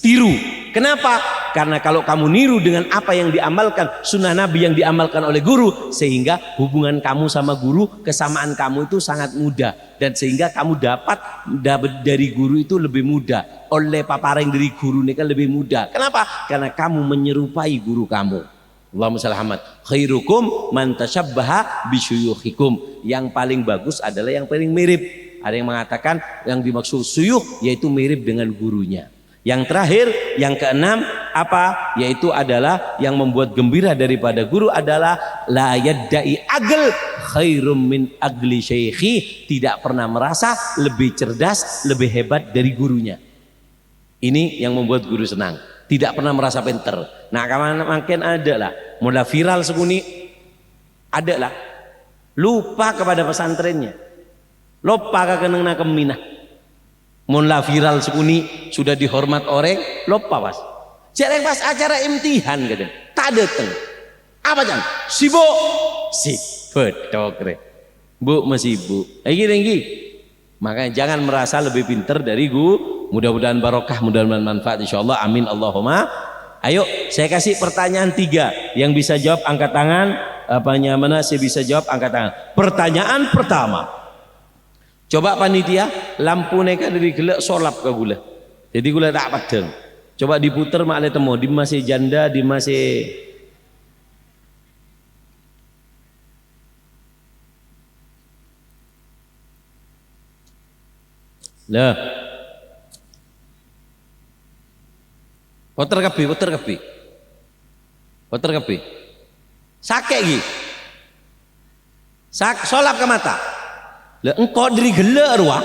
tiru. Kenapa? Karena kalau kamu niru dengan apa yang diamalkan sunnah Nabi yang diamalkan oleh guru, sehingga hubungan kamu sama guru, kesamaan kamu itu sangat mudah, dan sehingga kamu dapat dari guru itu lebih mudah, oleh paparan dari guru ini kan lebih mudah. Kenapa? Karena kamu menyerupai guru kamu. Allahumma shalli Muhammad. Khairukum man tasyabbaha bisyuyukhikum. Yang paling bagus adalah yang paling mirip. Ada yang mengatakan yang dimaksud suyuh yaitu mirip dengan gurunya. Yang terakhir, yang keenam apa? Yaitu adalah yang membuat gembira daripada guru adalah la yaddai agl khairum min agli syaikhi, tidak pernah merasa lebih cerdas, lebih hebat dari gurunya. Ini yang membuat guru senang, tidak pernah merasa pinter. Nah, makin ada lah, mulai viral sekuni, ada lah, lupa kepada pesantrennya, lupa kekenang keminah. Mulai viral sekuni, sudah dihormat orang, lupa pas. Jarang pas acara imtihan gitu, tak datang. Apa jangan? Sibuk, betul keren. Bu masih bu, lagi. Makanya jangan merasa lebih pinter dari guru. Mudah-mudahan barokah, mudah-mudahan manfaat, insyaallah, amin Allahumma. Ayo saya kasih pertanyaan 3, yang bisa jawab angkat tangan. Apanya mana saya bisa jawab angkat tangan. Pertanyaan pertama, coba panitia lampu neka dari gelak solap ke gula, jadi gula tak padang. Coba diputer mak temu di masih janda, di masih lah. Puter kepi. Sakit gi. Solap ke mata. Lah engkau dari gelak ruah.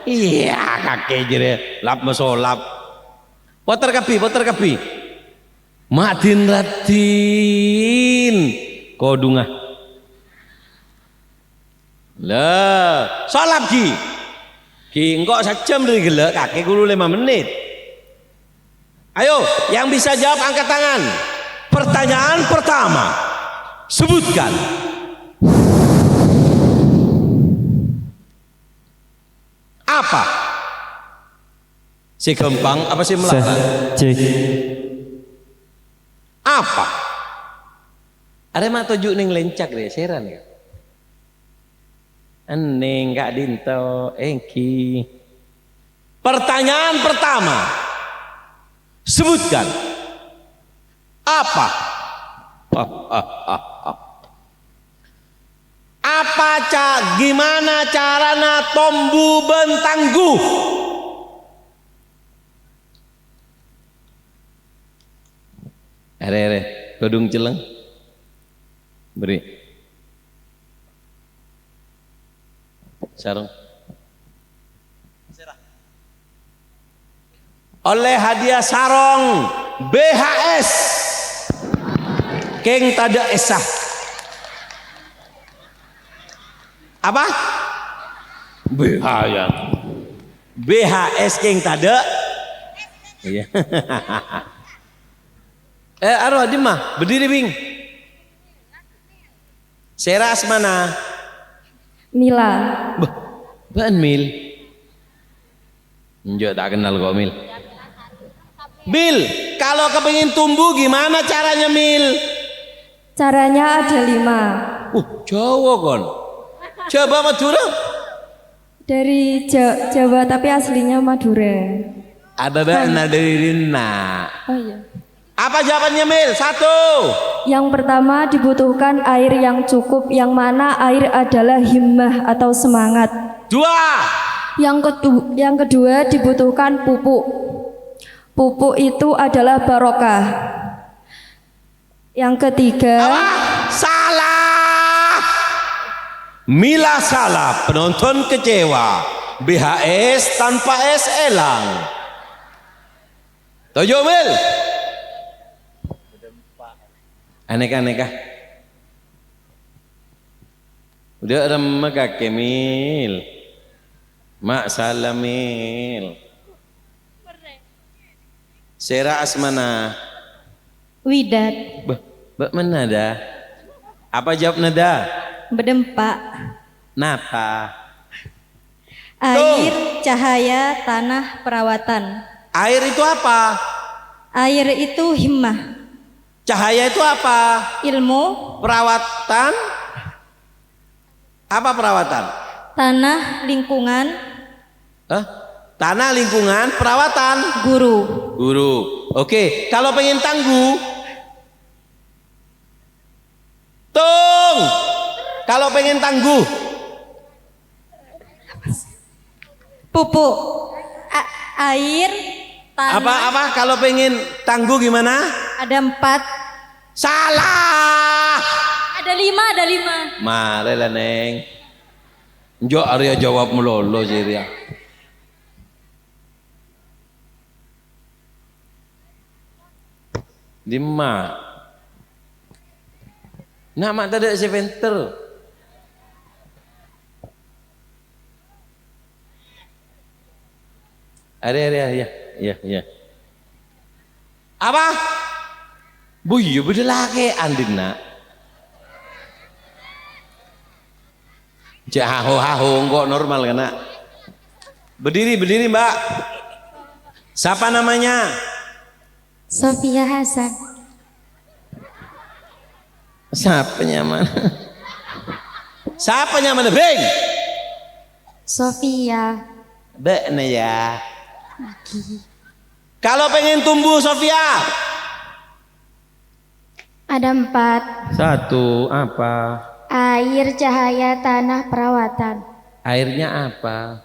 Iya kakek jere lap mesolap. Puter kepi. Madin ratin. Kau dungah. Lah, solap gi. Ki engkau sejam dari gelak, kakek gulu 5 menit. Ayo, yang bisa jawab angkat tangan. Pertanyaan pertama, sebutkan. Apa? Si gampang apa sih melaka? Apa? Ada mah tujuh ning lencak deh, seran ya. Eneng gak dinto, engki. Pertanyaan pertama, sebutkan. Apa? Gimana carana tombu bentangguh? Ere kodung celeng beri sarung oleh hadiah sarong BHS keng tada esah apa BHS keng tada iya. Aduh adim mah berdiri bing. Seras mana? Mila. Ban Mil. Enggak tak kenal kok Mil. Mil, kalau kepengin tumbuh gimana caranya Mil? Caranya ada 5. Jawa kon. Coba Madura. Dari Jawa tapi aslinya Madura. Ada dari Rina. Oh iya. Apa jawabannya Mil? 1. Yang pertama dibutuhkan air yang cukup, yang mana air adalah himmah atau semangat. 2. Yang kedua dibutuhkan pupuk. Pupuk itu adalah barokah. Yang ketiga, Salah. Mila salah, penonton kecewa. BHS tanpa S elang. Tujuh Mil. Aneh kah? Udah remeh kakek Mil. Mak salam Mil. Sera asmana. Widat. Bak mana dah? Apa jawab nada? Bedempak. Napa? Air, cahaya, tanah, perawatan. Air itu apa? Air itu himmah. Cahaya itu apa? Ilmu. Perawatan? Apa perawatan? Tanah, lingkungan. Tanah, lingkungan, perawatan. Guru. Guru. Oke, kalau pengen tangguh, tung. Kalau pengen tangguh, Pupuk. Air, tanah. apa? Kalau pengen tangguh gimana? Ada 4. Salah. Ada 5. Mare lah neng. Jo Arya jawab melolo sih Ria. Lima. Nama tadi si venter. Ya. Apa? Bu iya beda lagi andin nak. Cek haho kok normal kan nak. Berdiri Mbak. Siapa namanya? Sofia Hasan. Siapanya mana? Siapanya mana Beng? Sofia. Bekna ya. Kalau pengen tumbuh Sofia? Ada 4. 1. Apa? Air, cahaya, tanah, perawatan. Airnya apa?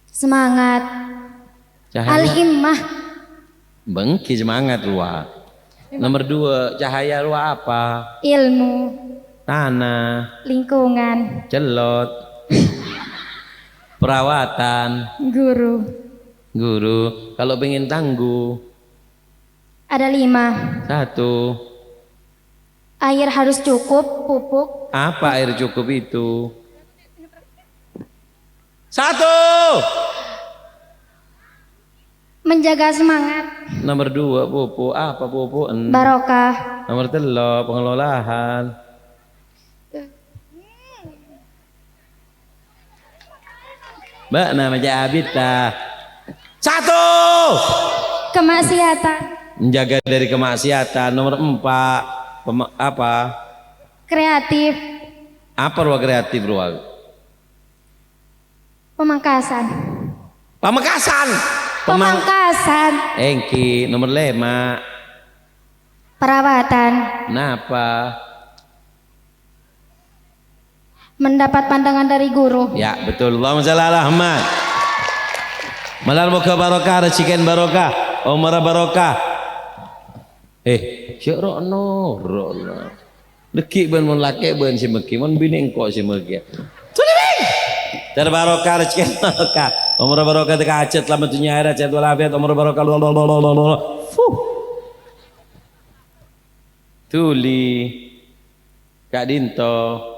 Semangat. Cahaya. Al-himmah. Bengki semangat luar. Nomor 2, cahaya luar apa? Ilmu. Tanah. Lingkungan. Celot. Perawatan. Guru. Kalau pengen tangguh? Ada 5. 1. Air harus cukup, pupuk. Apa air cukup itu? 1. Menjaga semangat. Nomor 2, pupuk. Apa pupuk? Barokah. Nomor 3, pengelolaan. Mbak nama Abita. 1. Kemaksiatan. Menjaga dari kemaksiatan. Nomor 4, apa? Kreatif. Apa ruang kreatif ruang? Pemangkasan. Pamekasan. Pemangkasan. Engki. Nomor 5. Perawatan. Napa? Mendapat pandangan dari guru. Ya betul. Allahumma shalli ala Muhammad. Malar muka barokah, rezekian barokah, umur barokah. Syukrono, rono. Deki ben mun laki ben si meki, mun bini engkau si meki. Sudah terbarokah, rezekian barokah, umur barokah, tekacet lama dunia akhirat, sehat walafiat, umur barokah. Tuli, Kak Dinto.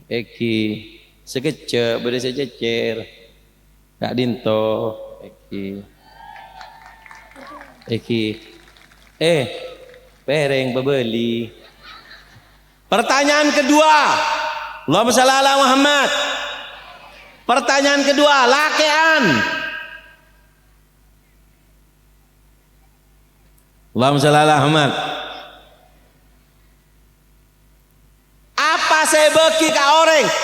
Eki sekecek beri sececer Kak Dinto Eki pereng bebeli. Pertanyaan kedua, Allahumma shalli ala Muhammad. Pertanyaan kedua, lakean. Allahumma shalli ala Muhammad. Apa saya beki ke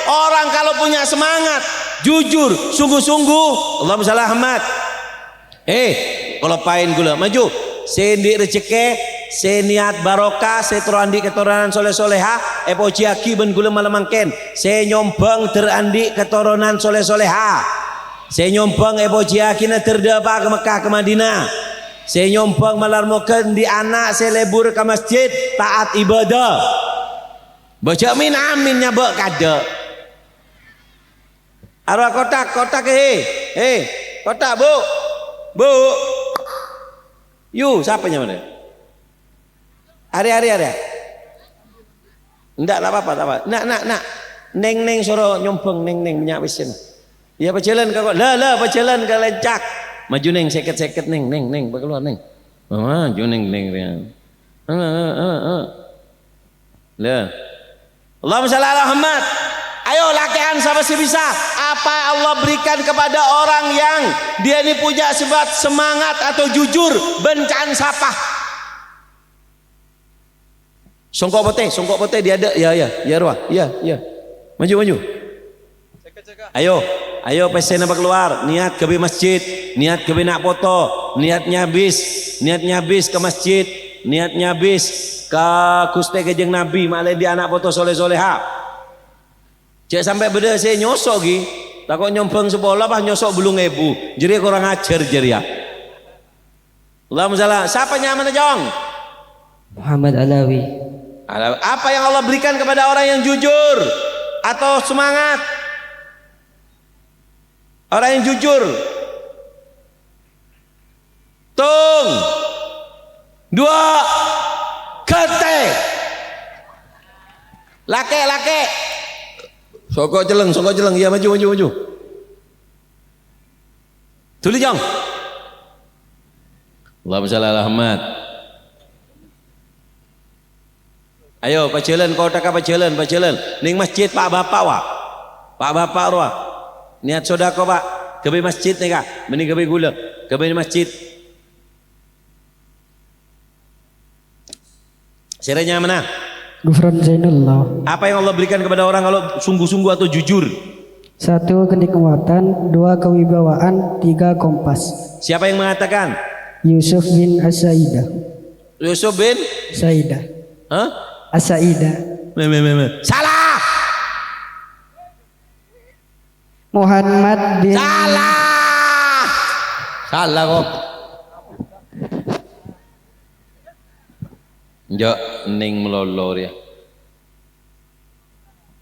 orang kalau punya semangat, jujur, sungguh-sungguh. Allahumma shalli Ahmad. Kalau pain gula maju. sendi rezeki, se niat barokah, se terandi keturunan soleh soleha, epoji aki ben gula malamangken, se nyombang terandi keturunan soleh soleha, se nyombang epoji aki na terdapa ke Mekah ke Madinah, se nyombang malar moken di anak, se lebur ke masjid taat ibadah, baca amin amin nyabak kada. Arwah kotak kotak bu, yu siapa namanya? Hari. Enggak lah apa. Nak. Neng soro nyombong neng minyak wisin. Ya pejalan kau. Lah pejalan ke lencak. Maju neng seket neng keluar neng. Maju neng. Lah. Allahumma shalli ala Muhammad. Ayo lakian siapa sih bisa? Apa Allah berikan kepada orang yang dia ini punya sifat semangat atau jujur bencan sapah? Songkok pote dia ada. Ya Ruah. Ya. Maju. Ayo pesen apa keluar? Niat ke masjid, niat ke nak foto, niatnya habis ke masjid, niatnya habis ke kuste kejeng Nabi, malah dia anak foto soleh-soleha. Cek sampai beda saya nyosok gi, takut nyombang sekolah bah nyosok belum ebu, jadi kurang ajar jadi ya. Allahumma shalli. Siapa nyaman Jong? Muhammad Alawi. Apa yang Allah berikan kepada orang yang jujur atau semangat? Orang yang jujur. Tung. 2 kete. Lake. Songkok jeleng, iya maju. Tulis Jong. Allahumma shalli ala Muhammad. Ayo pajalan kau tak pajalan ning masjid Pak Bapak Roa. Niat sodako Pak, kebe masjid nih kak, mending kebe gula, kebe masjid. Serenya mana? Gufron Zainullah. Apa yang Allah berikan kepada orang kalau sungguh-sungguh atau jujur? 1 kenikmatan, 2 kewibawaan, 3 kompas. Siapa yang mengatakan? Yusuf bin Asaidah. Yusuf bin? Saidah. Hah? Asaidah. Salah. Muhammad bin. Salah kok. Njok ning melolor ya.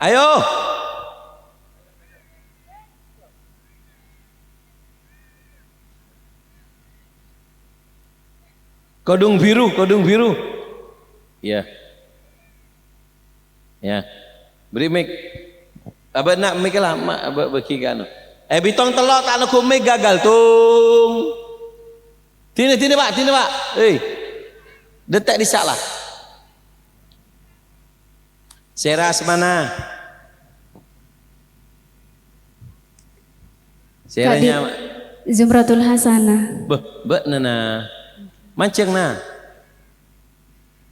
Ayo. Kodung biru. Ya. Beri mic. Abah nak mic lah, mak abah bagi kan. Bitong telok tak nak mic gagal tung. Tini Pak. Detek di salah. Seras mana? Seranya Zumratul Hasanah. Nana. Mancing na.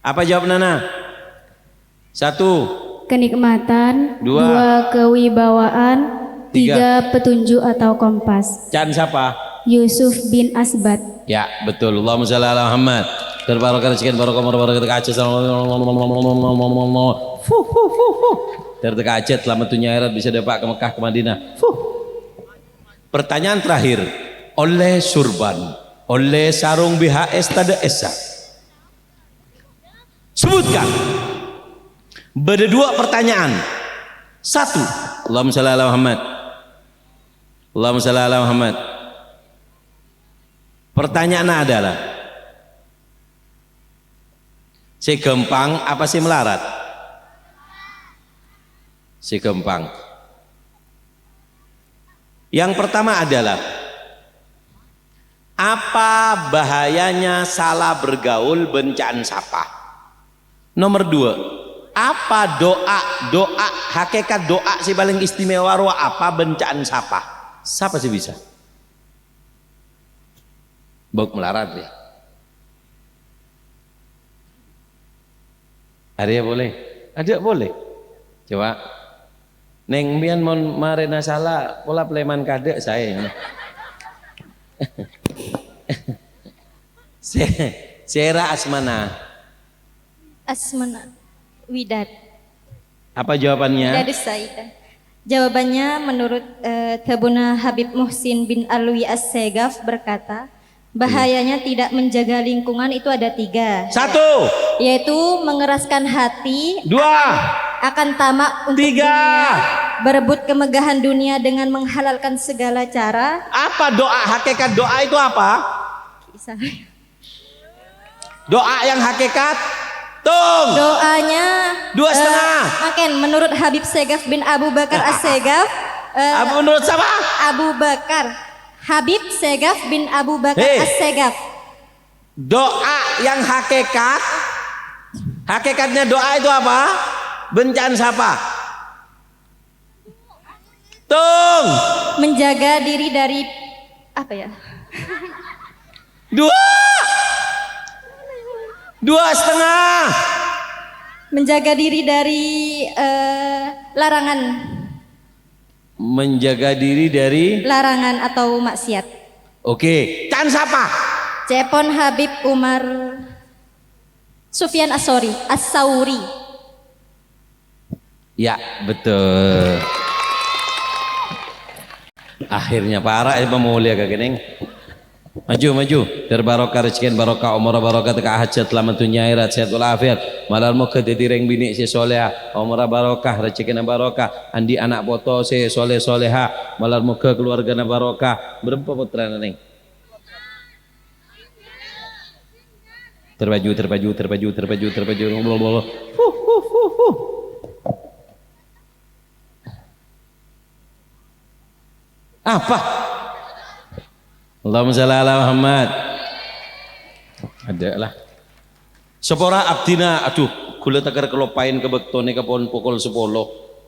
Apa jawab Nana? 1 Kenikmatan, 2 kewibawaan, 3 petunjuk atau kompas. Can siapa? Yusuf bin Asbat. Ya betul. Allahumma shalli ala Muhammad. Terbarokah sekian barokah terkacet terkacet selama dunia akhirat bisa dapat ke Mekah ke Madinah. Pertanyaan terakhir, oleh surban, oleh sarung BHS tada esa, sebutkan beda 2 pertanyaan. 1, Allahumma shalli ala Muhammad. Pertanyaan adalah si gempang apa si melarat? Si gempang. Yang pertama adalah apa bahayanya salah bergaul bencana sapa? Nomor 2, apa doa hakikat doa si paling istimewa apa bencana sapa? Siapa sih bisa? Bok melarat ya. Ada boleh. Coba. Neng bian mon marena salah pola pleman kadek saya. Sera Asmana. Asmana Widad. Apa jawabannya? Widad Saidah. Jawabannya menurut Tabuna Habib Muhsin bin Alwi As-Segaf berkata, bahayanya tidak menjaga lingkungan itu ada 3. 1, Yaitu mengeraskan hati, 2, akan tamak untuk 3. dunia, berebut kemegahan dunia dengan menghalalkan segala cara. Apa doa? Hakikat doa itu apa? Kisah. Doa yang hakikat. Tung. Doanya 2,5. Makin menurut Habib Segaf bin Abu Bakar As-Segaf, Apa menurut siapa? Abu Bakar Habib Segaf bin Abu Bakar Hei. As-Segaf. Doa yang hakikat. Hakikatnya doa itu apa? Bencana siapa? Tung. Menjaga diri dari apa ya? 2, 2,5. Menjaga diri dari larangan Menjaga diri dari. larangan atau maksiat. Oke. Can siapa? Cepon Habib Umar Sufyan As-Sauri. Ya betul. Akhirnya parah ya pemulia kageneng. Maju terbarokah rezeki barokah umur barokah teka hajat selamat dunia akhirat sehat walafiat malar muka ditireng bini si soleh umur barokah rezeki barokah andi anak poto si soleh soleha malar muka keluarga barokah berapa putra neng terbaju ngobrol apa Allahumma shalli ala Muhammad. Ada lah. Sepora abdina, aduh, kula tegar kelopain ke bektone ke pon pukul 10.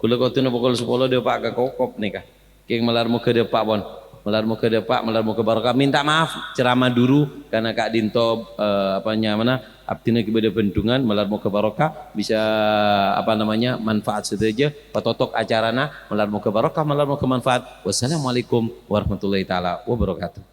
Kula kotuna pukul 10 dia pak ke kokop nih kah. King melar muka dia pak bon. Melar muka barokah. Minta maaf ceramah dulu karena Kak Dinto apanya mana abdina kepada bendungan melar muka barokah bisa apa namanya manfaat saja patotok acarana melar muka barokah melar muka manfaat. Wassalamualaikum warahmatullahi taala wabarakatuh.